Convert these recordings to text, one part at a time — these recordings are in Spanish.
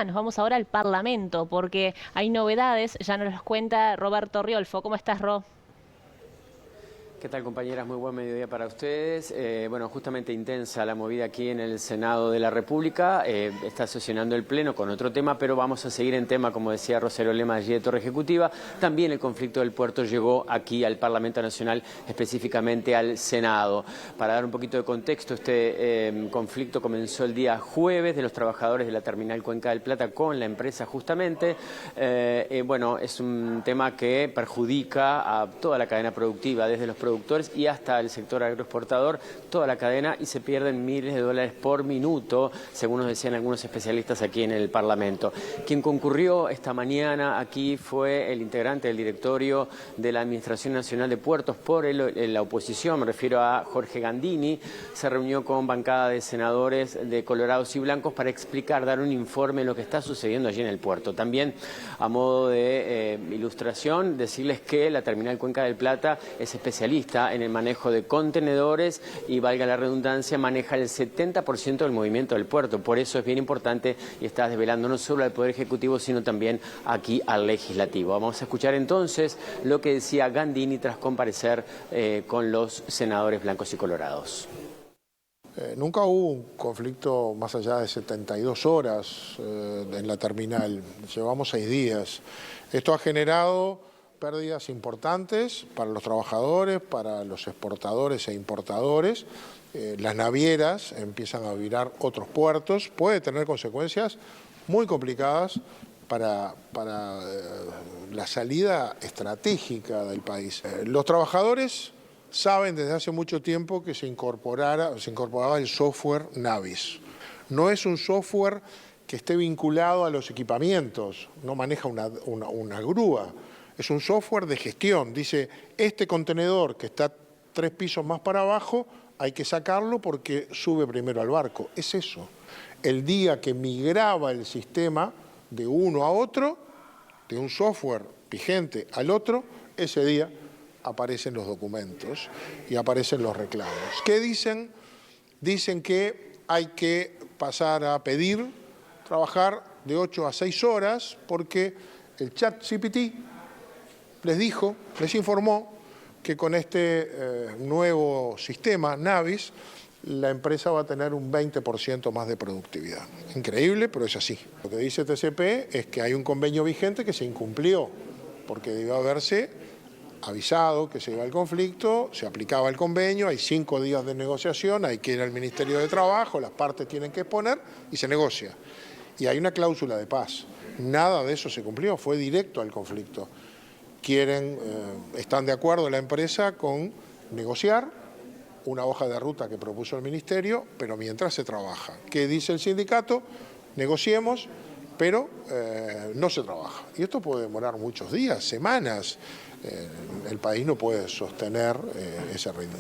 Nos vamos ahora al Parlamento porque hay novedades, ya nos los cuenta Roberto Riolfo. ¿Cómo estás, Ro? ¿Qué tal, compañeras? Muy buen mediodía para ustedes. Bueno, justamente intensa la movida aquí en el Senado de la República. Está sesionando el Pleno con otro tema, pero vamos a seguir en tema, como decía Rosario Lema allí de Torre Ejecutiva. También el conflicto del puerto llegó aquí al Parlamento Nacional, específicamente al Senado. Para dar un poquito de contexto, este conflicto comenzó el día jueves de los trabajadores de la terminal Cuenca del Plata con la empresa justamente. Bueno, es un tema que perjudica a toda la cadena productiva, desde los productores y hasta el sector agroexportador, toda la cadena, y se pierden miles de dólares por minuto, según nos decían algunos especialistas aquí en el Parlamento. Quien concurrió esta mañana aquí fue el integrante del directorio de la Administración Nacional de Puertos por la oposición, me refiero a Jorge Gandini. Se reunió con bancada de senadores de Colorados y Blancos para explicar, dar un informe de lo que está sucediendo allí en el puerto. También, a modo de ilustración, decirles que la terminal Cuenca del Plata es especialista en el manejo de contenedores y, valga la redundancia, maneja el 70% del movimiento del puerto. Por eso es bien importante y está desvelando no solo al Poder Ejecutivo, sino también aquí al Legislativo. Vamos a escuchar entonces lo que decía Gandini tras comparecer con los senadores blancos y colorados. Nunca hubo un conflicto más allá de 72 horas en la terminal. Llevamos 6 días. Esto ha generado pérdidas importantes para los trabajadores, para los exportadores e importadores. Las navieras empiezan a virar otros puertos. Puede tener consecuencias muy complicadas para la salida estratégica del país. Los trabajadores saben desde hace mucho tiempo que se incorporaba el software Navis. No es un software que esté vinculado a los equipamientos, no maneja una grúa. Es un software de gestión. Dice, este contenedor que está 3 pisos más para abajo, hay que sacarlo porque sube primero al barco. Es eso. El día que migraba el sistema de uno a otro, de un software vigente al otro, ese día aparecen los documentos y aparecen los reclamos. ¿Qué dicen? Dicen que hay que pasar a pedir trabajar de 8 a 6 horas porque el ChatGPT les informó que con este nuevo sistema, Navis, la empresa va a tener un 20% más de productividad. Increíble, pero es así. Lo que dice TCP es que hay un convenio vigente que se incumplió, porque debió haberse avisado que se iba al conflicto, se aplicaba el convenio, hay 5 días de negociación, hay que ir al Ministerio de Trabajo, las partes tienen que exponer y se negocia. Y hay una cláusula de paz. Nada de eso se cumplió, fue directo al conflicto. Están de acuerdo la empresa con negociar una hoja de ruta que propuso el Ministerio, pero mientras se trabaja. ¿Qué dice el sindicato? Negociemos, pero no se trabaja. Y esto puede demorar muchos días, semanas. El país no puede sostener ese ritmo.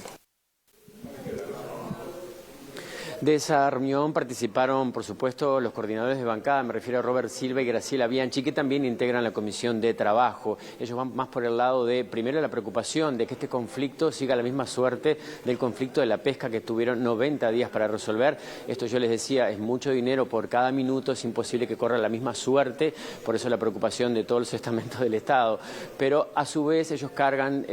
De esa reunión participaron, por supuesto, los coordinadores de bancada, me refiero a Robert Silva y Graciela Bianchi, que también integran la Comisión de Trabajo. Ellos van más por el lado de, primero, la preocupación de que este conflicto siga la misma suerte del conflicto de la pesca que tuvieron 90 días para resolver. Esto, yo les decía, es mucho dinero por cada minuto, es imposible que corra la misma suerte, por eso la preocupación de todos los estamentos del Estado. Pero, a su vez, ellos cargan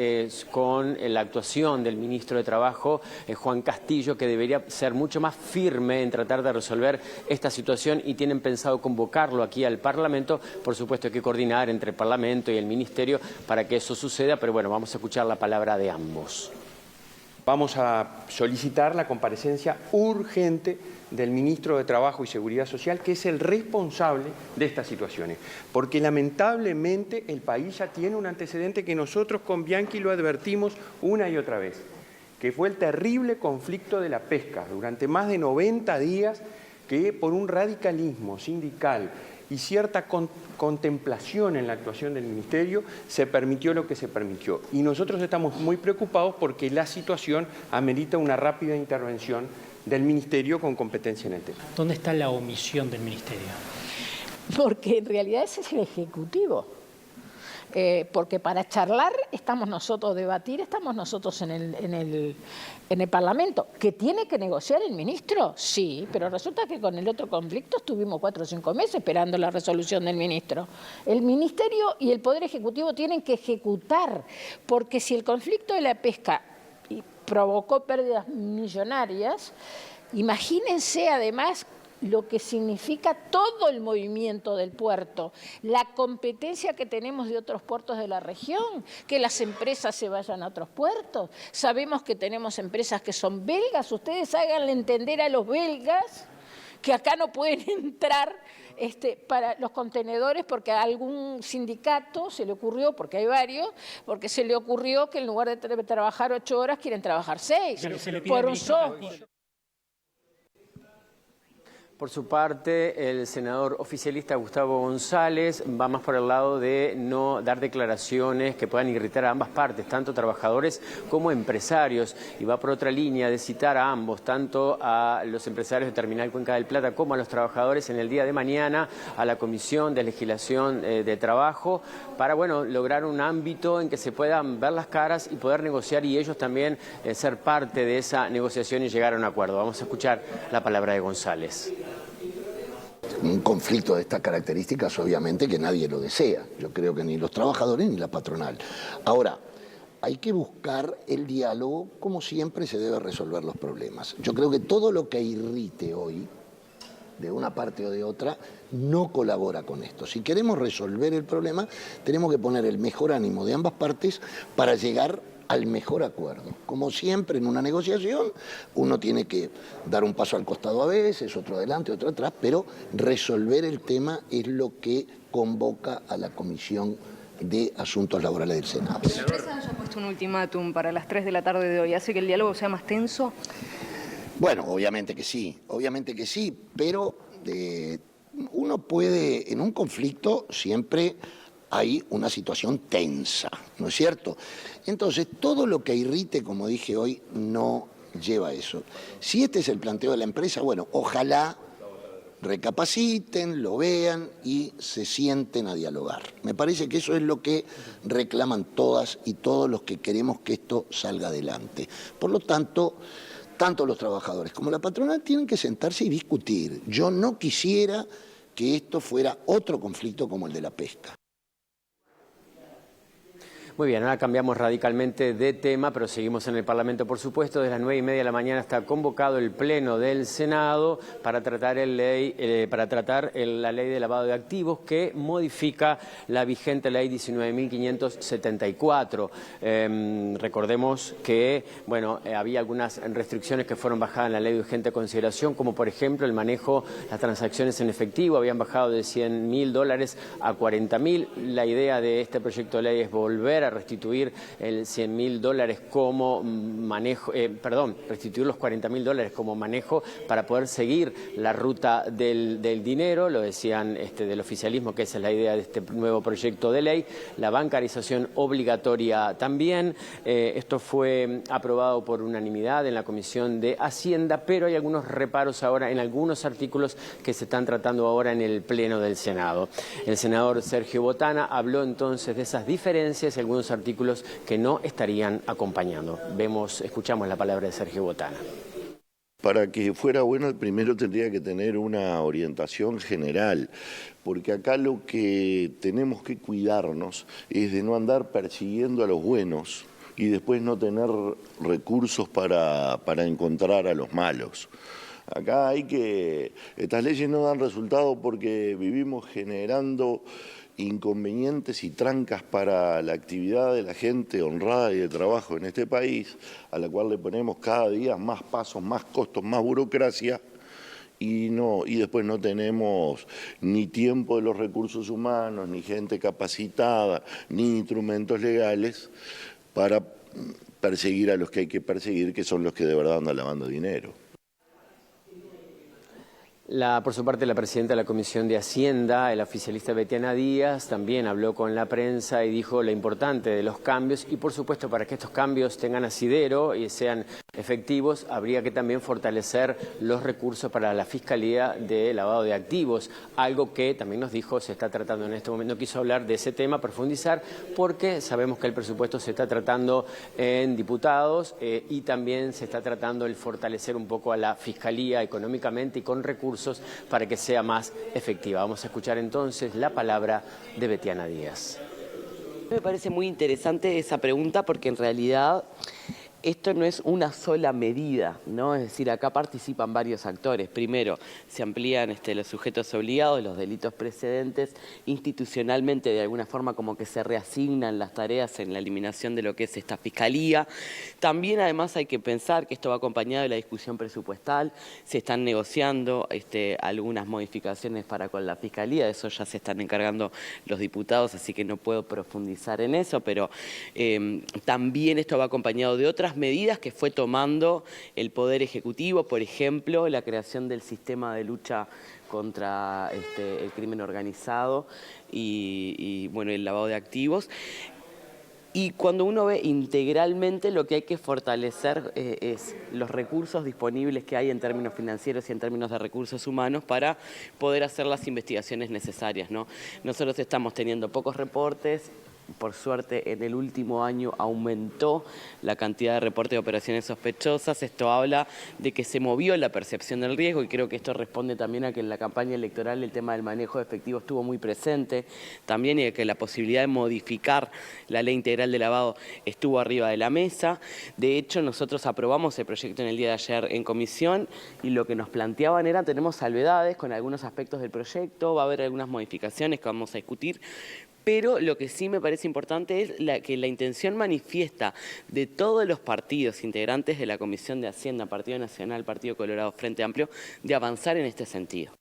con la actuación del ministro de Trabajo, Juan Castillo, que debería ser mucho más firme en tratar de resolver esta situación, y tienen pensado convocarlo aquí al Parlamento. Por supuesto, hay que coordinar entre el Parlamento y el Ministerio para que eso suceda, pero bueno, vamos a escuchar la palabra de ambos. Vamos a solicitar la comparecencia urgente del ministro de Trabajo y Seguridad Social, que es el responsable de estas situaciones. Porque lamentablemente el país ya tiene un antecedente que nosotros con Bianchi lo advertimos una y otra vez, que fue el terrible conflicto de la pesca durante más de 90 días, que por un radicalismo sindical y cierta contemplación en la actuación del Ministerio se permitió lo que se permitió. Y nosotros estamos muy preocupados porque la situación amerita una rápida intervención del Ministerio con competencia en el tema. ¿Dónde está la omisión del Ministerio? Porque en realidad ese es el Ejecutivo. porque para charlar estamos nosotros, debatir estamos nosotros en el Parlamento. ¿Que tiene que negociar el ministro? Sí, pero resulta que con el otro conflicto estuvimos 4 o 5 meses esperando la resolución del ministro. El Ministerio y el Poder Ejecutivo tienen que ejecutar, porque si el conflicto de la pesca provocó pérdidas millonarias, imagínense además lo que significa todo el movimiento del puerto, la competencia que tenemos de otros puertos de la región, que las empresas se vayan a otros puertos. Sabemos que tenemos empresas que son belgas, ustedes háganle entender a los belgas que acá no pueden entrar para los contenedores porque a algún sindicato se le ocurrió, porque hay varios, porque se le ocurrió que en lugar de trabajar 8 horas quieren trabajar 6 por un software. Por su parte, el senador oficialista Gustavo González va más por el lado de no dar declaraciones que puedan irritar a ambas partes, tanto trabajadores como empresarios, y va por otra línea de citar a ambos, tanto a los empresarios de Terminal Cuenca del Plata como a los trabajadores en el día de mañana a la Comisión de Legislación de Trabajo para, bueno, lograr un ámbito en que se puedan ver las caras y poder negociar y ellos también ser parte de esa negociación y llegar a un acuerdo. Vamos a escuchar la palabra de González. Un conflicto de estas características obviamente que nadie lo desea, yo creo que ni los trabajadores ni la patronal. Ahora, hay que buscar el diálogo, como siempre se debe resolver los problemas. Yo creo que todo lo que irrite hoy, de una parte o de otra, no colabora con esto. Si queremos resolver el problema, tenemos que poner el mejor ánimo de ambas partes para llegar al mejor acuerdo. Como siempre en una negociación, uno tiene que dar un paso al costado a veces, otro adelante, otro atrás, pero resolver el tema es lo que convoca a la Comisión de Asuntos Laborales del Senado. ¿La empresa haya puesto un ultimátum para las 3 de la tarde de hoy? ¿Hace que el diálogo sea más tenso? Bueno, obviamente que sí, pero uno puede, en un conflicto siempre hay una situación tensa, ¿no es cierto? Entonces, todo lo que irrite, como dije hoy, no lleva a eso. Si este es el planteo de la empresa, bueno, ojalá recapaciten, lo vean y se sienten a dialogar. Me parece que eso es lo que reclaman todas y todos los que queremos que esto salga adelante. Por lo tanto, tanto los trabajadores como la patronal tienen que sentarse y discutir. Yo no quisiera que esto fuera otro conflicto como el de la pesca. Muy bien, ahora cambiamos radicalmente de tema, pero seguimos en el Parlamento, por supuesto. Desde las 9:30 de la mañana está convocado el Pleno del Senado para tratar la ley de lavado de activos que modifica la vigente ley 19.574. Recordemos que, bueno, había algunas restricciones que fueron bajadas en la ley de urgente consideración, como por ejemplo el manejo, las transacciones en efectivo, habían bajado de $100.000 a $40.000. La idea de este proyecto de ley es volver a restituir el $100.000 como manejo, restituir los $40.000 como manejo para poder seguir la ruta del dinero, lo decían del oficialismo, que esa es la idea de este nuevo proyecto de ley. La bancarización obligatoria también, esto fue aprobado por unanimidad en la Comisión de Hacienda, pero hay algunos reparos ahora en algunos artículos que se están tratando ahora en el Pleno del Senado. El senador Sergio Botana habló entonces de esas diferencias y algunos artículos que no estarían acompañando. Escuchamos la palabra de Sergio Botana. Para que fuera bueno, primero tendría que tener una orientación general, porque acá lo que tenemos que cuidarnos es de no andar persiguiendo a los buenos y después no tener recursos para encontrar a los malos. Acá estas leyes no dan resultado porque vivimos generando inconvenientes y trancas para la actividad de la gente honrada y de trabajo en este país, a la cual le ponemos cada día más pasos, más costos, más burocracia, y después no tenemos ni tiempo de los recursos humanos, ni gente capacitada, ni instrumentos legales para perseguir a los que hay que perseguir, que son los que de verdad andan lavando dinero. Por su parte, la presidenta de la Comisión de Hacienda, la oficialista Betiana Díaz, también habló con la prensa y dijo lo importante de los cambios y, por supuesto, para que estos cambios tengan asidero y sean efectivos, habría que también fortalecer los recursos para la Fiscalía de lavado de activos, algo que también nos dijo se está tratando en este momento. No quiso hablar de ese tema, profundizar, porque sabemos que el presupuesto se está tratando en diputados y también se está tratando el fortalecer un poco a la Fiscalía económicamente y con recursos para que sea más efectiva. Vamos a escuchar entonces la palabra de Betiana Díaz. Me parece muy interesante esa pregunta porque en realidad esto no es una sola medida, ¿no? Es decir, acá participan varios actores. Primero, se amplían los sujetos obligados, los delitos precedentes, institucionalmente de alguna forma como que se reasignan las tareas en la eliminación de lo que es esta fiscalía. También además hay que pensar que esto va acompañado de la discusión presupuestal, se están negociando algunas modificaciones para con la fiscalía, de eso ya se están encargando los diputados, así que no puedo profundizar en eso, pero también esto va acompañado de otras medidas que fue tomando el Poder Ejecutivo, por ejemplo, la creación del sistema de lucha contra el crimen organizado y bueno, el lavado de activos. Y cuando uno ve integralmente, lo que hay que fortalecer es los recursos disponibles que hay en términos financieros y en términos de recursos humanos para poder hacer las investigaciones necesarias, ¿no? Nosotros estamos teniendo pocos reportes. Por suerte, en el último año aumentó la cantidad de reportes de operaciones sospechosas. Esto habla de que se movió la percepción del riesgo y creo que esto responde también a que en la campaña electoral el tema del manejo de efectivo estuvo muy presente también y de que la posibilidad de modificar la ley integral de lavado estuvo arriba de la mesa. De hecho, nosotros aprobamos el proyecto en el día de ayer en comisión y lo que nos planteaban era, tenemos salvedades con algunos aspectos del proyecto, va a haber algunas modificaciones que vamos a discutir, pero lo que sí me parece importante es que la intención manifiesta de todos los partidos integrantes de la Comisión de Hacienda, Partido Nacional, Partido Colorado, Frente Amplio, de avanzar en este sentido.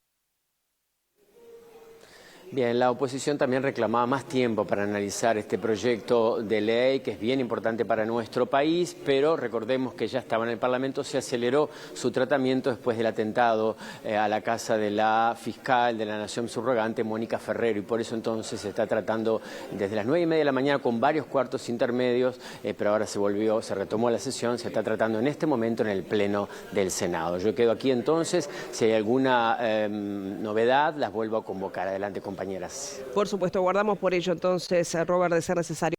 Bien, la oposición también reclamaba más tiempo para analizar este proyecto de ley, que es bien importante para nuestro país, pero recordemos que ya estaba en el Parlamento, se aceleró su tratamiento después del atentado a la casa de la fiscal de la Nación subrogante, Mónica Ferrero, y por eso entonces se está tratando desde las 9:30 de la mañana con varios cuartos intermedios, pero ahora se retomó la sesión, se está tratando en este momento en el Pleno del Senado. Yo quedo aquí entonces, si hay alguna novedad, las vuelvo a convocar. Adelante, compañeras. Por supuesto, guardamos por ello entonces, Robert, de ser necesario.